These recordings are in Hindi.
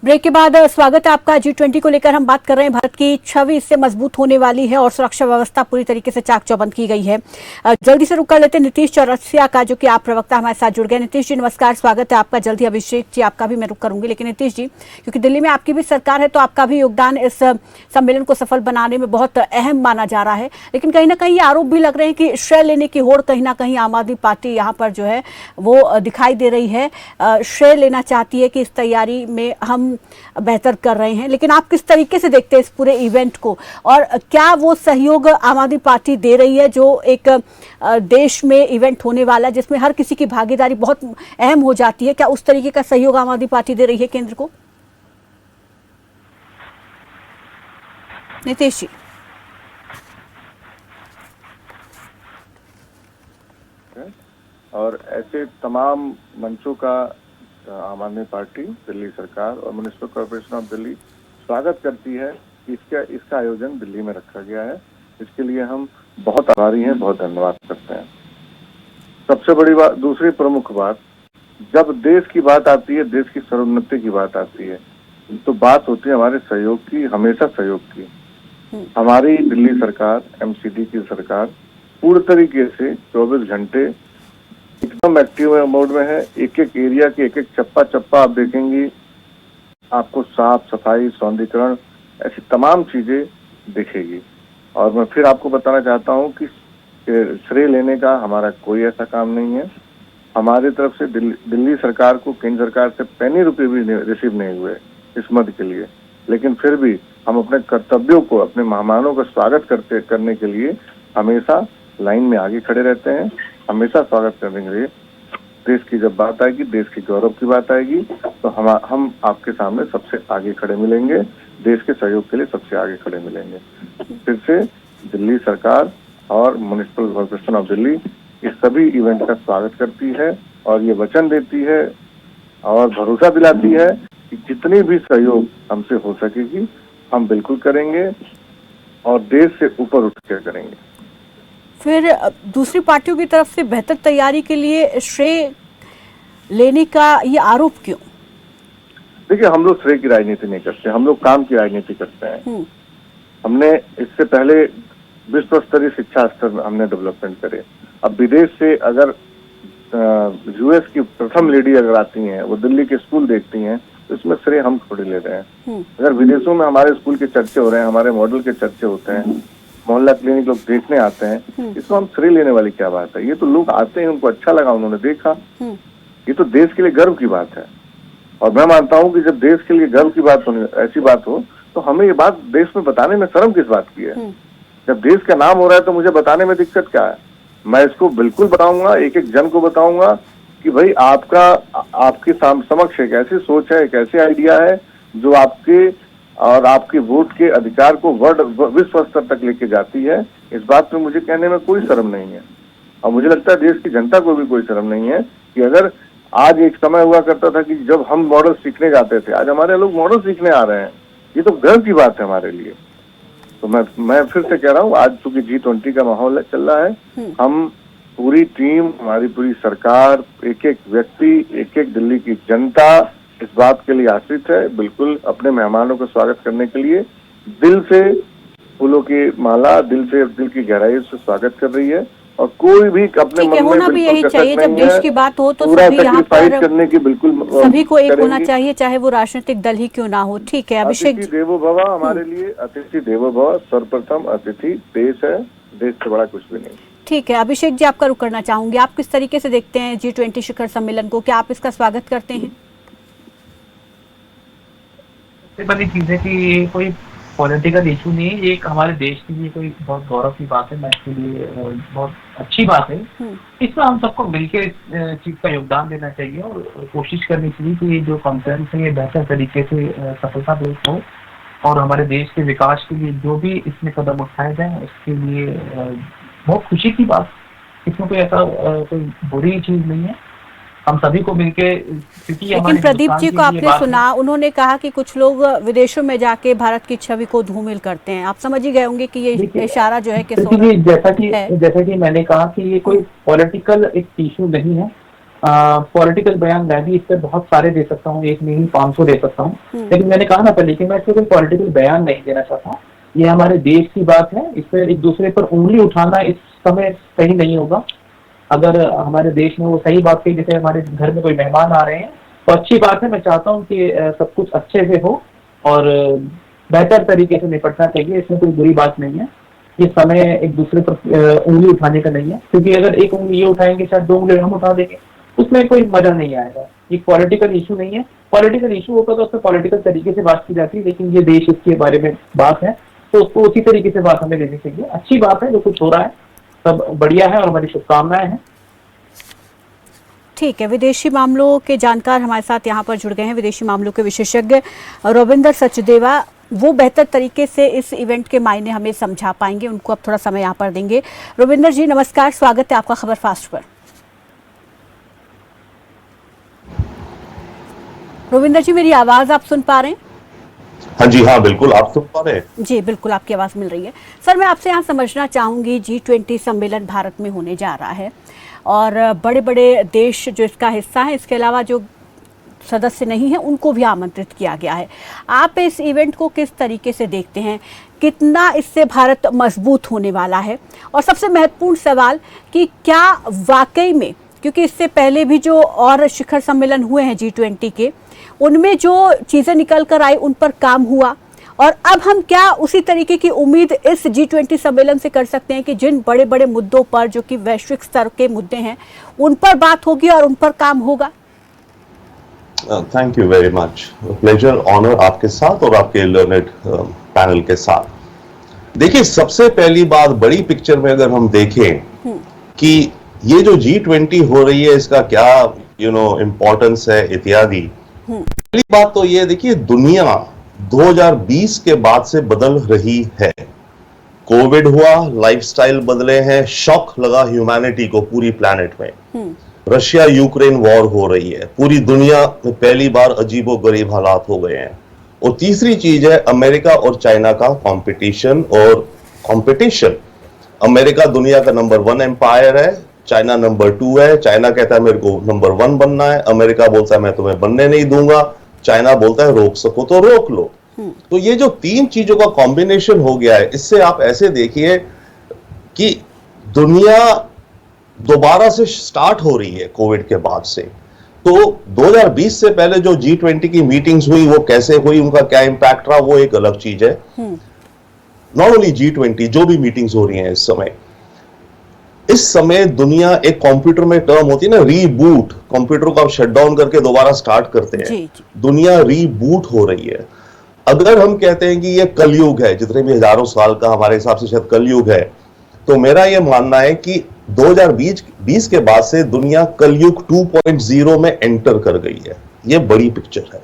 ब्रेक के बाद स्वागत है आपका। G20 को लेकर हम बात कर रहे हैं। भारत की छवि इससे मजबूत होने वाली है और सुरक्षा व्यवस्था पूरी तरीके से चाक चौबंद की गई है। जल्दी से रुक कर लेते हैं नीतीश चौरसिया का, जो कि आप प्रवक्ता हमारे साथ जुड़ गए। नीतीश जी नमस्कार, स्वागत है आपका। जल्दी अभिषेक जी आपका भी मैं रुक करूंगी, लेकिन नीतीश जी, क्योंकि दिल्ली में आपकी भी सरकार है तो आपका भी योगदान इस सम्मेलन को सफल बनाने में बहुत अहम माना जा रहा है। लेकिन कहीं ना कहीं ये आरोप भी लग रहे हैं कि श्रेय लेने की होड़ कहीं ना कहीं आम आदमी पार्टी यहाँ पर जो है वो दिखाई दे रही है, श्रेय लेना चाहती है कि इस तैयारी में हम बेहतर कर रहे हैं। लेकिन आप किस तरीके से देखते हैं इस पूरे इवेंट को, और क्या वो सहयोग आम आदमी पार्टी दे रही है जो एक देश में इवेंट होने वाला है जिसमें हर किसी की भागीदारी बहुत अहम हो जाती है, क्या उस तरीके का सहयोग आम आदमी पार्टी दे रही है केंद्र को? नीतीश जी। और ऐसे तमाम मंचों का आम आदमी पार्टी, दिल्ली सरकार और म्युनिसिपल कॉर्पोरेशन ऑफ दिल्ली स्वागत करती है कि इसका आयोजन दिल्ली में रखा गया है। इसके लिए हम बहुत आभारी हैं, बहुत धन्यवाद करते हैं। सबसे बड़ी बात, दूसरी प्रमुख बात, जब देश की बात आती है, देश की सर्वोन्नति की बात आती है, तो बात होती है हमारे सहयोग की, हमेशा सहयोग की। हमारी दिल्ली सरकार, MCD की सरकार पूर्ण तरीके से 24 घंटे एकदम एक्टिव मोड में है। एक एक एरिया के एक एक चप्पा चप्पा आप देखेंगी, आपको साफ सफाई, सौंदर्यीकरण, ऐसी तमाम चीजें दिखेगी। और मैं फिर आपको बताना चाहता हूं कि श्रेय लेने का हमारा कोई ऐसा काम नहीं है। हमारी तरफ से दिल्ली सरकार को केंद्र सरकार से पैनी रुपए भी रिसीव नहीं हुए इस मद के लिए, लेकिन फिर भी हम अपने कर्तव्यों को, अपने मेहमानों का स्वागत करने के लिए हमेशा लाइन में आगे खड़े रहते हैं। हमेशा स्वागत करने के लिए देश की जब बात आएगी, देश के गौरव की बात आएगी, तो हम आपके सामने सबसे आगे खड़े मिलेंगे, देश के सहयोग के लिए सबसे आगे खड़े मिलेंगे। फिर से दिल्ली सरकार और म्युनिसिपल कॉर्पोरेशन ऑफ दिल्ली इस सभी इवेंट का स्वागत करती है और ये वचन देती है और भरोसा दिलाती है कि जितनी भी सहयोग हमसे हो सकेगी हम बिल्कुल करेंगे और देश से ऊपर उठ कर करेंगे। फिर दूसरी पार्टियों की तरफ से बेहतर तैयारी के लिए श्रेय लेने का ये आरोप क्यों? देखिए, हम लोग श्रेय की राजनीति नहीं करते, हम लोग काम की राजनीति करते हैं। हमने इससे पहले विश्व स्तरीय शिक्षा स्तर हमने डेवलपमेंट करे। अब विदेश से अगर US की प्रथम लेडी अगर आती हैं, वो दिल्ली के स्कूल देखती हैं, तो इसमें श्रेय हम थोड़ी ले रहे हैं। अगर विदेशों में हमारे स्कूल के चर्चे हो रहे हैं, हमारे मॉडल के चर्चे होते हैं, मोहल्ला क्लिनिक लोग देखने आते हैं, इसको हम श्रेय लेने वाली क्या बात है? ये तो लोग आते हैं, उनको अच्छा लगा, उन्होंने देखा, ये तो देश के लिए गर्व की बात है। और मैं मानता हूं कि जब देश के लिए गर्व की बात होनी, ऐसी बात हो, तो हमें ये बात देश में बताने में शर्म किस बात की है? जब देश का नाम हो रहा है तो मुझे बताने में दिक्कत क्या है? मैं इसको बिल्कुल बताऊंगा, एक एक जन को बताऊंगा कि भाई आपके समक्ष एक ऐसी सोच है, एक ऐसे आइडिया है जो आपके और आपके वोट के अधिकार को विश्व स्तर तक लेके जाती है। इस बात में मुझे कहने में कोई शर्म नहीं है और मुझे लगता है देश की जनता को भी कोई शर्म नहीं है कि अगर आज एक समय हुआ करता था कि जब हम मॉडल सीखने जाते थे, आज हमारे लोग मॉडल सीखने आ रहे हैं, ये तो गर्व की बात है हमारे लिए। तो मैं फिर से कह रहा हूँ, आज चूंकि G20 का माहौल चल रहा है, हम पूरी टीम, हमारी पूरी सरकार, एक एक व्यक्ति, एक एक दिल्ली की जनता इस बात के लिए आश्रित है, बिल्कुल अपने मेहमानों का स्वागत करने के लिए दिल से फूलों की माला, दिल की गहराई से स्वागत कर रही है। और कोई भी अपने मन में भी यही चाहिए, जब देश की बात हो तो सभी यहाँ पर करने की बिल्कुल सभी को एक होना चाहिए, चाहे वो राजनीतिक दल ही क्यों ना हो। ठीक है अभिषेक। अतिथि देवो भव, हमारे लिए अतिथि देवो भव, सर्वप्रथम अतिथि देश है, देश से बड़ा कुछ भी नहीं। ठीक है अभिषेक जी, आपका रुख करना चाहूंगी, आप किस तरीके से देखते हैं G20 शिखर सम्मेलन को, क्या आप इसका स्वागत करते हैं? सबसे बड़ी चीज है कि कोई पॉलिटिकल इशू नहीं है, ये एक हमारे देश के लिए कोई बहुत गौरव की बात है, मैं इसके लिए बहुत अच्छी बात है। इसमें हम सबको मिलकर इस चीज का योगदान देना चाहिए और कोशिश करनी चाहिए कि ये जो कॉन्फ्रेंस है ये बेहतर तरीके से सफलतापूर्वक हो और हमारे देश के विकास के लिए जो भी इसमें कदम उठाए जाए उसके लिए बहुत खुशी की बात। इसमें कोई ऐसा कोई बुरी चीज नहीं है, हम सभी को मिलके। लेकिन प्रदीप जी को आपने सुना, उन्होंने कहा कि कुछ लोग विदेशों में जाके भारत की छवि को धूमिल करते हैं। आप समझ ही गए होंगे कि ये इशारा जो है कि जैसा कि मैंने कहा कि ये कोई पॉलिटिकल एक इशू नहीं है, पॉलिटिकल बयान मैं भी इस पर बहुत सारे दे सकता हूँ, एक नहीं 500 दे सकता हूँ, लेकिन मैंने कहा ना पहले कि मैं इसमें कोई पॉलिटिकल बयान नहीं देना चाहता। ये हमारे देश की बात है, इस पर एक दूसरे पर उंगली उठाना इस समय सही नहीं होगा। अगर हमारे देश में वो सही बात कही, जैसे हमारे घर में कोई मेहमान आ रहे हैं तो अच्छी बात है, मैं चाहता हूँ कि सब कुछ अच्छे से हो और बेहतर तरीके से निपटना चाहिए, इसमें कोई बुरी बात नहीं है। ये समय एक दूसरे पर उंगली उठाने का नहीं है, क्योंकि अगर एक उंगली ये उठाएंगे शायद 2 उंगली हम उठा देंगे, उसमें कोई मजा नहीं आएगा। ये पॉलिटिकल इशू नहीं है, पॉलिटिकल इशू होता तो उसमें पॉलिटिकल तरीके से बात की जाती है, लेकिन ये देश इसके बारे में बात है तो उसको उसी तरीके से बात हमें लेनी चाहिए। अच्छी बात है जो कुछ हो रहा है, सब बढ़िया है और हमारी शुभकामनाएं हैं। ठीक है, विदेशी मामलों के जानकार हमारे साथ यहाँ पर जुड़ गए हैं, विदेशी मामलों के विशेषज्ञ रविंदर सचदेवा। वो बेहतर तरीके से इस इवेंट के मायने हमें समझा पाएंगे, उनको अब थोड़ा समय यहाँ पर देंगे। रविंदर जी नमस्कार, स्वागत है आपका खबर फास्ट पर। रविंदर जी मेरी आवाज आप सुन पा रहे हैं? हाँ जी, हाँ बिल्कुल आप सुन पा रहे हैं। जी बिल्कुल, आपकी आवाज मिल रही है। सर मैं आपसे यहाँ समझना चाहूंगी, G20 सम्मेलन भारत में होने जा रहा है और बड़े बड़े देश जो इसका हिस्सा है, इसके अलावा जो सदस्य नहीं है उनको भी आमंत्रित किया गया है। आप इस इवेंट को किस तरीके से देखते हैं, कितना इससे भारत मजबूत होने वाला है? और सबसे महत्वपूर्ण सवाल कि क्या वाकई में, क्योंकि इससे पहले भी जो और शिखर सम्मेलन हुए हैं G20 के, उनमें जो चीजें निकल कर आई उन पर काम हुआ, और अब हम क्या उसी तरीके की उम्मीद इस G20 सम्मेलन से कर सकते हैं कि जिन बड़े बड़े मुद्दों पर, जो कि वैश्विक स्तर के मुद्दे हैं, उन पर बात होगी और उन पर काम होगा? Thank you very much, pleasure, honour आपके साथ और आपके लर्नेड पैनल के साथ। देखिए, सबसे पहली बात, बड़ी पिक्चर में अगर हम देखें कि ये जो G20 हो रही है इसका क्या इम्पोर्टेंस है इत्यादि, पहली बात तो ये देखिए, दुनिया 2020 के बाद से बदल रही है। कोविड हुआ, लाइफस्टाइल बदले हैं, शॉक लगा ह्यूमैनिटी को पूरी प्लैनेट में। रशिया यूक्रेन वॉर हो रही है, पूरी दुनिया में पहली बार अजीबोगरीब हालात हो गए हैं। और तीसरी चीज है अमेरिका और चाइना का कंपटीशन। और कंपटीशन, अमेरिका दुनिया का नंबर 1 एम्पायर है, चाइना नंबर 2 है। चाइना कहता है मेरे को नंबर 1 बनना है, अमेरिका बोलता है मैं तुम्हें बनने नहीं दूंगा, चाइना बोलता है रोक सको तो रोक लो। तो ये जो 3 चीजों का कॉम्बिनेशन हो गया है, इससे आप ऐसे देखिए कि दुनिया दोबारा से स्टार्ट हो रही है कोविड के बाद से। तो 2020 से पहले जो G20 की मीटिंग्स हुई वो कैसे हुई, उनका क्या इंपैक्ट रहा, वो एक अलग चीज है। नॉट ओनली G20, जो भी मीटिंग्स हो रही हैं इस समय दुनिया, एक कंप्यूटर में टर्म होती है ना रीबूट, कंप्यूटर को आप शट डाउन करके दोबारा स्टार्ट करते हैं, दुनिया रीबूट हो रही है। अगर हम कहते हैं कि ये कलयुग है, जितने भी हजारों साल का हमारे हिसाब से शायद कलयुग है, तो मेरा यह मानना है कि 2020 के बाद से दुनिया कलयुग 2.0 में एंटर कर गई है। ये बड़ी पिक्चर है।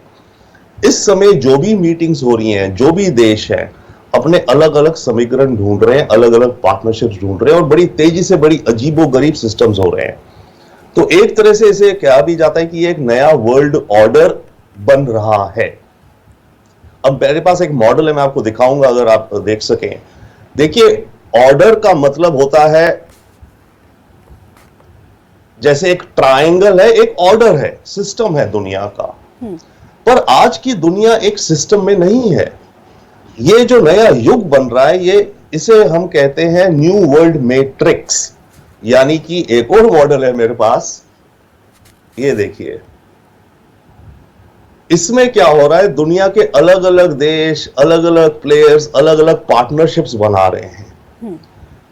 इस समय जो भी मीटिंग्स हो रही हैं, जो भी देश हैं, अपने अलग अलग समीकरण ढूंढ रहे हैं, अलग अलग पार्टनरशिप्स ढूंढ रहे हैं और बड़ी तेजी से बड़ी अजीबोगरीब सिस्टम्स हो रहे हैं। तो एक तरह से इसे कहा भी जाता है कि ये एक नया वर्ल्ड ऑर्डर बन रहा है। अब मेरे पास एक मॉडल है, मैं आपको दिखाऊंगा अगर आप देख सकें। देखिए, ऑर्डर का मतलब होता है जैसे एक ट्रायंगल है, एक ऑर्डर है, सिस्टम है दुनिया का। पर आज की दुनिया एक सिस्टम में नहीं है। ये जो नया युग बन रहा है, ये इसे हम कहते हैं न्यू वर्ल्ड मैट्रिक्स। यानी कि एक और मॉडल है मेरे पास, ये देखिए। इसमें क्या हो रहा है, दुनिया के अलग अलग देश, अलग अलग प्लेयर्स, अलग अलग पार्टनरशिप्स बना रहे हैं।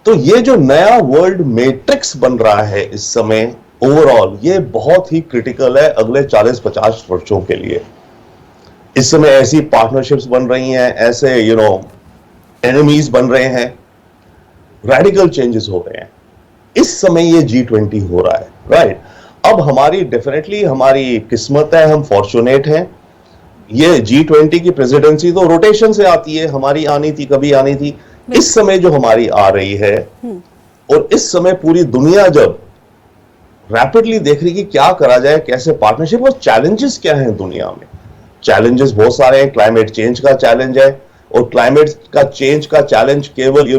तो ये जो नया वर्ल्ड मैट्रिक्स बन रहा है इस समय ओवरऑल, ये बहुत ही क्रिटिकल है अगले 40-50 वर्षों के लिए। इस समय ऐसी पार्टनरशिप्स बन रही हैं, ऐसे एनिमीज बन रहे हैं, रेडिकल चेंजेस हो रहे हैं। इस समय ये G20 हो रहा है, राइट। अब हमारी डेफिनेटली हमारी किस्मत है, हम फॉर्चुनेट हैं। ये G20 की प्रेसिडेंसी तो रोटेशन से आती है, हमारी आनी थी, कभी आनी थी। इस समय जो हमारी आ रही है, और इस समय पूरी दुनिया जब रैपिडली देख रही कि क्या करा जाए, कैसे पार्टनरशिप, और चैलेंजेस क्या हैं दुनिया में। चैलेंजेस बहुत सारे हैं। क्लाइमेट चेंज का चैलेंज है, और क्लाइमेट का चेंज का चैलेंज केवल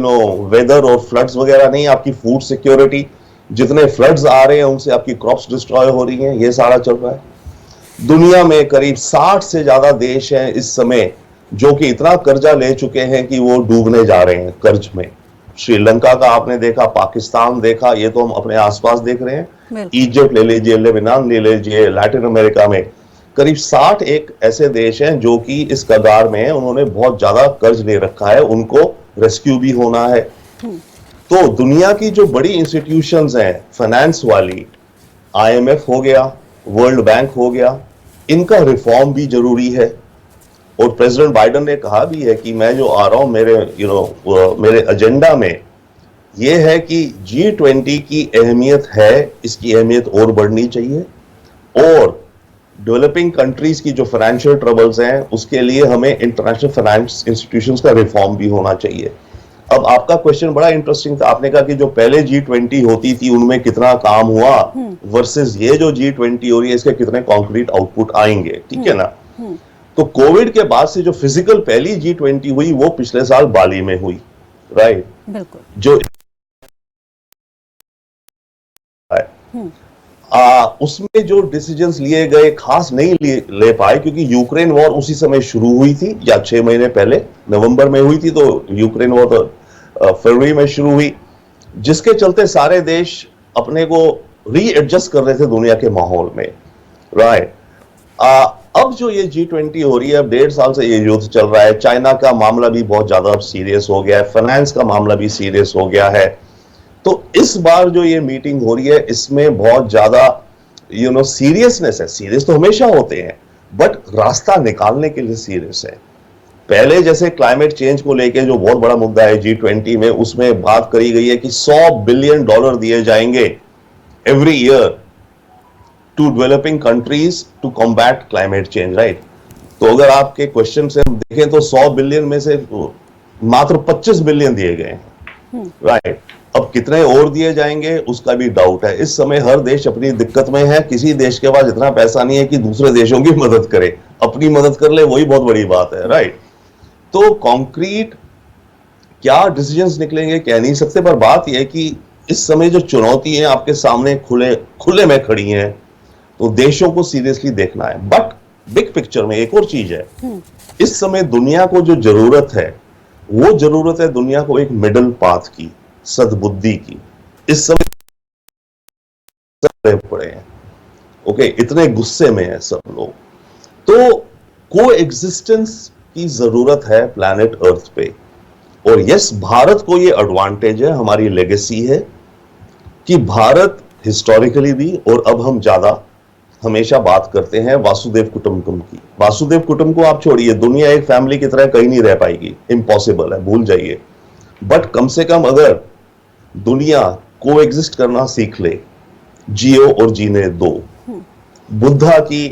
वेदर और फ्लड्स वगैरह नहीं, आपकी फूड सिक्योरिटी, जितने फ्लड्स आ रहे हैं उनसे आपकी क्रॉप्स डिस्ट्रॉय हो रही हैं, ये सारा चल रहा है। दुनिया में करीब 60 से ज्यादा देश हैं इस समय जो कि इतना कर्जा ले चुके हैं कि वो डूबने जा रहे हैं कर्ज में। श्रीलंका का आपने देखा, पाकिस्तान देखा, ये तो हम अपने आसपास देख रहे हैं, इजिप्ट ले लीजिए, लेबनान ले लीजिए, लैटिन अमेरिका में करीब 60 एक ऐसे देश हैं जो कि इस कगार में हैं, उन्होंने बहुत ज्यादा कर्ज ले रखा है, उनको रेस्क्यू भी होना है। तो दुनिया की जो बड़ी इंस्टीट्यूशंस हैं फाइनेंस वाली, IMF हो गया, वर्ल्ड बैंक हो गया, इनका रिफॉर्म भी जरूरी है। और प्रेसिडेंट बाइडेन ने कहा भी है कि मैं जो आ रहा हूं मेरे मेरे एजेंडा में ये है कि G20 की अहमियत है, इसकी अहमियत और बढ़नी चाहिए, और डेवलपिंग कंट्रीज की जो फाइनेंशियल ट्रबल्स हैं उसके लिए हमें इंटरनेशनल फाइनेंस इंस्टीट्यूशंस का रिफॉर्म भी होना चाहिए। अब आपका क्वेश्चन बड़ा इंटरेस्टिंग था, आपने कहा कि जो पहले G20 होती थी उनमें कितना काम हुआ वर्सेस ये जो G20 हो रही है इसके कितने कॉन्क्रीट आउटपुट आएंगे, ठीक है ना। तो कोविड के बाद से जो फिजिकल पहली G20 हुई वो पिछले साल बाली में हुई, राइट, बिल्कुल। जो उसमें जो डिसीजंस लिए गए खास नहीं ले पाए क्योंकि यूक्रेन वॉर उसी समय शुरू हुई थी, या 6 महीने पहले नवंबर में हुई थी, तो यूक्रेन वॉर तो फरवरी में शुरू हुई, जिसके चलते सारे देश अपने को रीएडजस्ट कर रहे थे दुनिया के माहौल में, राइट। अब जो ये G20 हो रही है, अब 1.5 साल से ये युद्ध चल रहा है, चाइना का मामला भी बहुत ज्यादा अब सीरियस हो गया है, फाइनेंस का मामला भी सीरियस हो गया है। तो इस बार जो ये मीटिंग हो रही है इसमें बहुत ज्यादा सीरियसनेस है। सीरियस तो हमेशा होते हैं बट रास्ता निकालने के लिए सीरियस है। पहले जैसे क्लाइमेट चेंज को लेके जो बहुत बड़ा मुद्दा है G20 में, उसमें बात करी गई है कि $100 बिलियन दिए जाएंगे every year to developing countries to combat climate change, right. तो अगर आपके क्वेश्चन से हम देखें तो 100 बिलियन में से मात्र 25 बिलियन दिए गए हैं, राइट। अब कितने और दिए जाएंगे उसका भी डाउट है। इस समय हर देश अपनी दिक्कत में है, किसी देश के पास इतना पैसा नहीं है कि दूसरे देशों की मदद करे, अपनी मदद कर ले, वही बहुत बड़ी बात है, राइट। तो कॉन्क्रीट क्या डिसीजंस निकलेंगे कह नहीं सकते, पर बात यह है कि इस समय जो चुनौती है आपके सामने खुले में खड़ी है, तो देशों को सीरियसली देखना है। बट बिग पिक्चर में एक और चीज है, इस समय दुनिया को जो जरूरत है वो जरूरत है दुनिया को एक मिडिल पाथ की, सद्बुद्धि की। इस समय सब पड़े हैं, ओके, इतने गुस्से में है सब लोग, तो को एग्जिस्टेंस की जरूरत है प्लैनेट अर्थ पे। और यस, भारत को ये एडवांटेज है, हमारी लेगेसी है कि भारत हिस्टोरिकली भी, और अब हम ज्यादा हमेशा बात करते हैं वासुदेव कुटुंबकम की। वासुदेव कुटुंब को आप छोड़िए, दुनिया एक फैमिली की तरह कहीं नहीं रह पाएगी, इम्पॉसिबल है, भूल जाइए। बट कम से कम अगर दुनिया को एग्जिस्ट करना सीख ले, जियो और जीने दो, बुद्धा की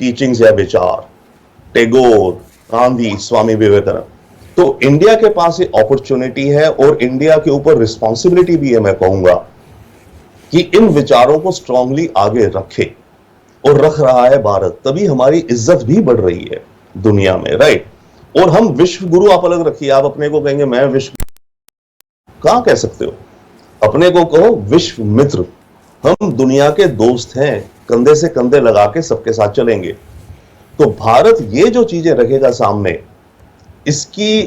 टीचिंग्स या विचार, टैगोर, गांधी, स्वामी विवेकानंद, तो इंडिया के पास ये अपॉर्चुनिटी है और इंडिया के ऊपर रिस्पॉन्सिबिलिटी भी है, मैं कहूंगा, कि इन विचारों को स्ट्रांगली आगे रखे, और रख रहा है भारत, तभी हमारी इज्जत भी बढ़ रही है दुनिया में, राइट। और हम विश्व गुरु आप अलग रखिए, आप अपने को कहेंगे मैं विश्व, कहां कह सकते हो, अपने को कहो विश्व मित्र, हम दुनिया के दोस्त हैं, कंधे से कंधे लगा के सबके साथ चलेंगे। तो भारत ये जो चीजें रखेगा सामने, इसकी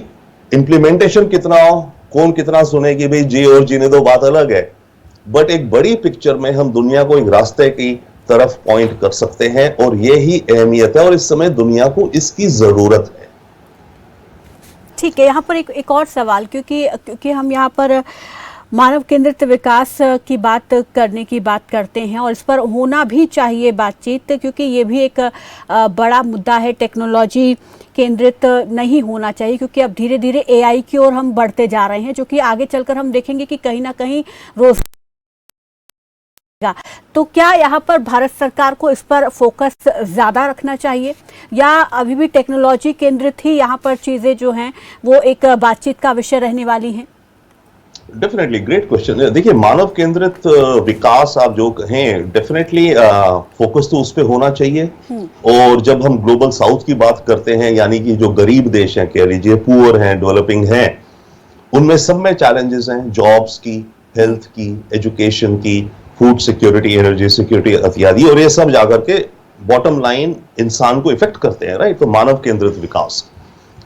इंप्लीमेंटेशन कितना हो, कौन कितना सुने कि भाई जी और जीने दो, बात अलग है, बट एक बड़ी पिक्चर में हम दुनिया को एक रास्ते की तरफ पॉइंट कर सकते हैं, और ये ही अहमियत है, और इस समय दुनिया को इसकी जरूरत है। ठीक है, यहाँ पर एक और सवाल, क्योंकि हम यहाँ पर मानव केंद्रित विकास की बात करते हैं, और इस पर होना भी चाहिए बातचीत, क्योंकि ये भी एक बड़ा मुद्दा है। टेक्नोलॉजी केंद्रित नहीं होना चाहिए, क्योंकि अब धीरे धीरे AI की ओर हम बढ़ते जा रहे हैं, जो कि आगे चलकर हम देखेंगे कि कहीं ना कहीं रोज। तो क्या यहाँ पर भारत सरकार को इस पर फोकस ज्यादा रखना चाहिए, या अभी भी टेक्नोलॉजी केंद्रित ही यहाँ पर चीजें जो हैं वो एक बातचीत का विषय रहने वाली हैं? Definitely great question. देखिए, मानव केंद्रित विकास आप जो कहें, डेफिनेटली फोकस तो उस पर होना चाहिए। और जब हम ग्लोबल साउथ की बात करते हैं, यानी कि जो गरीब देश हैं, कह लीजिए पुअर हैं, डेवलपिंग हैं, उनमें सब में चैलेंजेस हैं, जॉब्स की, हेल्थ की, एजुकेशन की, फूड सिक्योरिटी, एनर्जी सिक्योरिटी इत्यादि, और ये सब जाकर के बॉटम लाइन इंसान को इफेक्ट करते हैं, राइट। तो मानव केंद्रित विकास,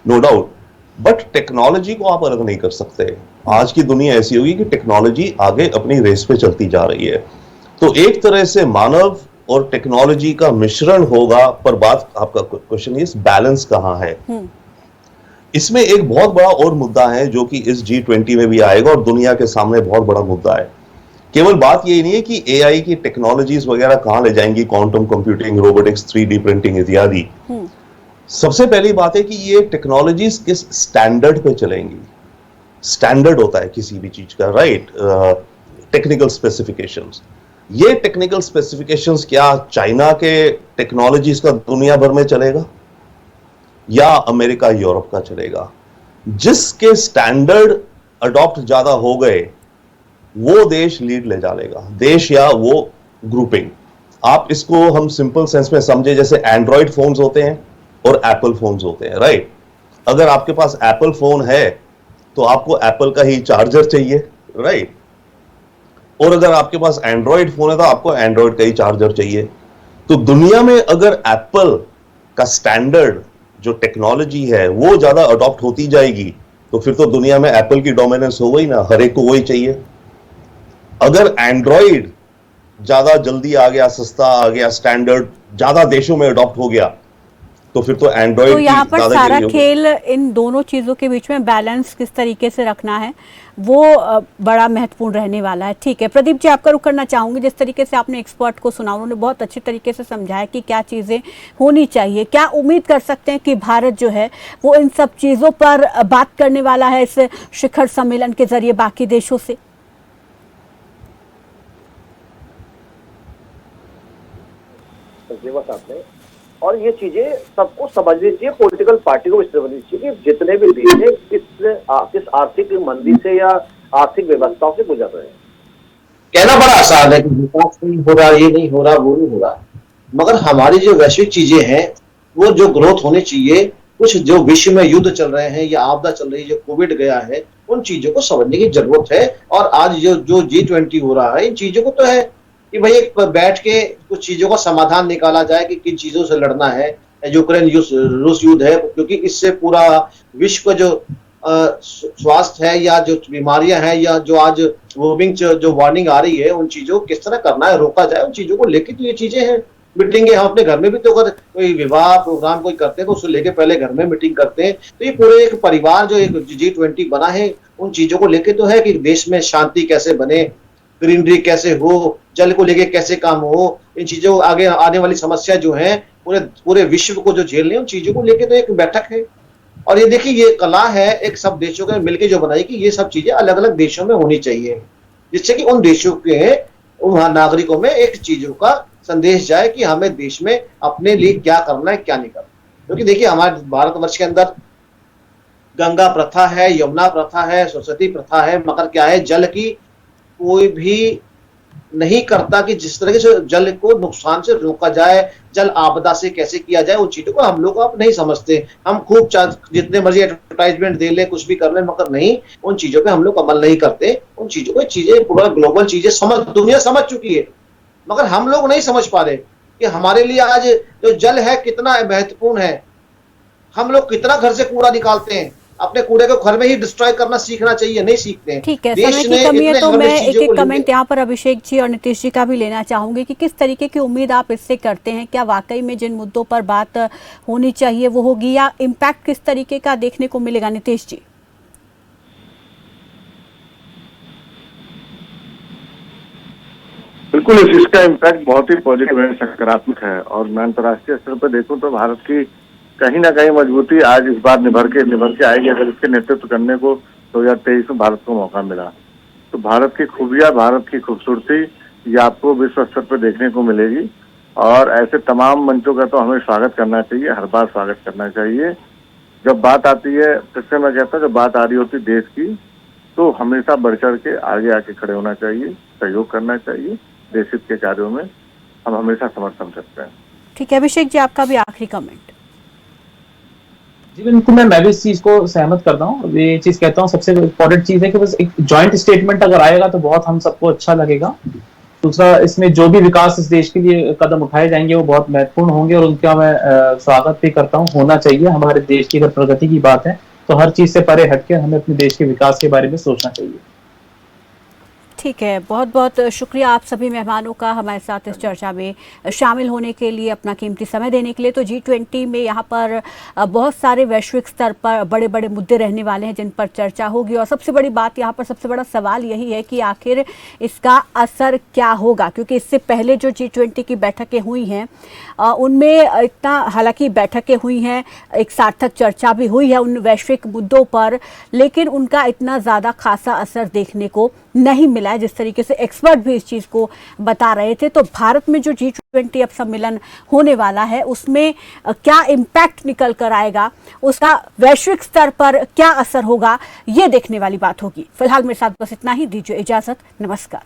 नो डाउट, बट टेक्नोलॉजी को आप अलग नहीं कर सकते। आज की दुनिया ऐसी होगी कि टेक्नोलॉजी आगे अपनी रेस पे चलती जा रही है, तो एक तरह से मानव और टेक्नोलॉजी का मिश्रण होगा। पर बात, आपका क्वेश्चन इस बैलेंस कहां है, इसमें एक बहुत बड़ा और मुद्दा है जो कि इस G20 में भी आएगा और दुनिया के सामने बहुत बड़ा मुद्दा है। केवल बात यही नहीं है कि AI की टेक्नोलॉजीज वगैरह कहां ले जाएंगी, quantum computing, robotics, 3D printing इत्यादि। सबसे पहली बात है कि ये टेक्नोलॉजीज किस स्टैंडर्ड पे चलेंगी। स्टैंडर्ड होता है किसी भी चीज का, राइट, टेक्निकल स्पेसिफिकेशंस। ये टेक्निकल स्पेसिफिकेशंस क्या चाइना के टेक्नोलॉजीज का दुनिया भर में चलेगा या अमेरिका यूरोप का चलेगा? जिसके स्टैंडर्ड अडॉप्ट ज्यादा हो गए वो देश लीड ले जा लेगा, देश या वो ग्रुपिंग। आप इसको हम सिंपल सेंस में समझे, जैसे एंड्रॉइड फोन्स होते हैं और एप्पल फोन्स होते हैं, राइट। अगर आपके पास एप्पल फोन है तो आपको एप्पल का ही चार्जर चाहिए, राइट। और अगर आपके पास एंड्रॉइड फोन है तो आपको एंड्रॉइड का ही चार्जर चाहिए। तो दुनिया में अगर एप्पल का स्टैंडर्ड जो टेक्नोलॉजी है वो ज्यादा अडॉप्ट होती जाएगी तो फिर तो दुनिया में एप्पल की डोमिनेंस हो गई ना, हर एक को वही चाहिए। अगर एंड्रॉइड ज्यादा जल्दी आ गया, सस्ता आ गया, स्टैंडर्ड ज्यादा देशों में अडॉप्ट हो गया तो फिर तो एंड्रॉइड तो यहाँ पर सारा खेल इन दोनों चीजों के बीच में बैलेंस किस तरीके से रखना है वो बड़ा महत्वपूर्ण रहने वाला है। ठीक है प्रदीप जी, आपका रुख करना चाहूंगी। जिस तरीके से आपने एक्सपर्ट को सुना, उन्होंने बहुत अच्छी तरीके से समझाया कि क्या चीजें होनी चाहिए। क्या उम्मीद कर सकते हैं कि भारत जो है वो इन सब चीजों पर बात करने वाला है इस शिखर सम्मेलन के जरिए बाकी देशों से? और ये चीजें सबको समझनी चाहिए, पॉलिटिकल पार्टी को समझनी चाहिए कि जितने भी देश हैं किस आर्थिक मंदी से या आर्थिक व्यवस्थाओं से गुजर रहे हैं। कहना बड़ा आसान है कि विकास नहीं हो रहा, ये नहीं हो रहा, वो नहीं हो रहा, मगर हमारी जो वैश्विक चीजें हैं वो जो ग्रोथ होनी चाहिए, कुछ जो विश्व में युद्ध चल रहे हैं या आपदा चल रही है, जो कोविड गया है, उन चीजों को समझने की जरूरत है। और आज जो G20 हो रहा है, इन चीजों को तो है कि भाई एक बैठ के कुछ चीजों का समाधान निकाला जाए कि किन चीजों से लड़ना है। यूक्रेन रूस युद्ध है, क्योंकि इससे पूरा विश्व जो स्वास्थ्य है या जो बीमारियां हैं या जो आज वोमिंग जो वार्निंग आ रही है, उन चीजों को किस तरह करना है, रोका जाए, उन चीजों को लेके तो ये चीजें हैं। मीटिंग हम अपने घर में भी तो अगर कोई विवाह प्रोग्राम कोई करते हैं तो उसको लेके पहले घर में मीटिंग करते हैं। तो ये पूरे एक परिवार जो एक G20 बना है, उन चीजों को लेके तो है कि देश में शांति कैसे बने, ग्रीनरी कैसे हो, जल को लेके कैसे काम हो, इन चीजों आगे आने वाली समस्या जो है पूरे विश्व को जो झेलने, उन चीजों को लेके तो एक बैठक है। और ये देखिए ये कला है एक सब देशों के मिलकर जो बनाई कि ये सब चीजें अलग अलग देशों में होनी चाहिए, जिससे कि उन देशों के वहां नागरिकों में एक चीजों का संदेश जाए कि हमें देश में अपने लिए क्या करना है, क्या नहीं करना। क्योंकि देखिए हमारे भारतवर्ष के अंदर गंगा प्रथा है, यमुना प्रथा है, सरस्वती प्रथा है, मगर क्या है, जल की कोई भी नहीं करता कि जिस तरह से जल को नुकसान से रोका जाए, जल आपदा से कैसे किया जाए, उन चीजों को हम लोग अब नहीं समझते। हम खूब जितने मर्जी एडवर्टाइजमेंट दे ले, कुछ भी कर ले, मगर नहीं, उन चीजों पे हम लोग अमल नहीं करते। उन चीजों को चीजें पूरा ग्लोबल चीजें दुनिया समझ चुकी है, मगर हम लोग नहीं समझ पा रहे कि हमारे लिए आज जो जल है कितना महत्वपूर्ण है। हम लोग कितना घर से कूड़ा निकालते हैं, अपने कूड़े को घर में ही डिस्ट्रॉय करना सीखना चाहिए, नहीं सीखते हैं। ठीक है, समय की कमी है तो मैं एक एक कमेंट यहाँ पर अभिषेक जी और नीतीश जी का भी लेना चाहूंगी कि किस तरीके की उम्मीद आप इससे करते हैं। क्या वाकई में जिन मुद्दों पर बात होनी चाहिए वो होगी, या इम्पैक्ट किस तरीके का देखने को मिलेगा? नीतीश जी। बिल्कुल, इसका इम्पैक्ट बहुत ही पॉजिटिव है, सकारात्मक है। और मैं अंतर्राष्ट्रीय स्तर पर देखूं तो भारत की कहीं ना कहीं मजबूती आज इस बार निभर के आएगी अगर इसके नेतृत्व करने को 2023 में भारत को मौका मिला। तो भारत की खूबियां, भारत की खूबसूरती ये आपको विश्व स्तर पर देखने को मिलेगी। और ऐसे तमाम मंचों का तो हमें स्वागत करना चाहिए, हर बार स्वागत करना चाहिए। जब बात आती है, फिर से मैं कहता हूँ, जब बात आ रही होती देश की, तो हमेशा बढ़ चढ़ के आगे आके खड़े होना चाहिए, सहयोग करना चाहिए। देश हित के कार्यों में हम हमेशा समर्थन करते हैं। ठीक है अभिषेक जी, आपका भी आखिरी कमेंट। जी बिल्कुल, मैं भी इस चीज को सहमत करता हूँ। ये चीज कहता हूँ सबसे इम्पोर्टेंट चीज है कि बस एक जॉइंट स्टेटमेंट अगर आएगा तो बहुत हम सबको अच्छा लगेगा। दूसरा, इसमें जो भी विकास इस देश के लिए कदम उठाए जाएंगे वो बहुत महत्वपूर्ण होंगे और उनका मैं स्वागत भी करता हूँ, होना चाहिए। हमारे देश की अगर प्रगति की बात है तो हर चीज से परे हटके हमें अपने देश के विकास के बारे में सोचना चाहिए। ठीक है, बहुत बहुत शुक्रिया आप सभी मेहमानों का हमारे साथ इस चर्चा में शामिल होने के लिए, अपना कीमती समय देने के लिए। तो G20 में यहाँ पर बहुत सारे वैश्विक स्तर पर बड़े बड़े मुद्दे रहने वाले हैं जिन पर चर्चा होगी, और सबसे बड़ी बात यहाँ पर, सबसे बड़ा सवाल यही है कि आखिर इसका असर क्या होगा, क्योंकि इससे पहले जो G20 की बैठकें हुई हैं उनमें इतना, हालांकि बैठकें हुई हैं, एक सार्थक चर्चा भी हुई है उन वैश्विक मुद्दों पर, लेकिन उनका इतना ज़्यादा खासा असर देखने को नहीं मिला है जिस तरीके से एक्सपर्ट भी इस चीज़ को बता रहे थे। तो भारत में जो G20 अब सम्मेलन होने वाला है उसमें क्या इम्पैक्ट निकल कर आएगा, उसका वैश्विक स्तर पर क्या असर होगा, ये देखने वाली बात होगी। फिलहाल मेरे साथ बस इतना ही, दीजिए इजाज़त, नमस्कार।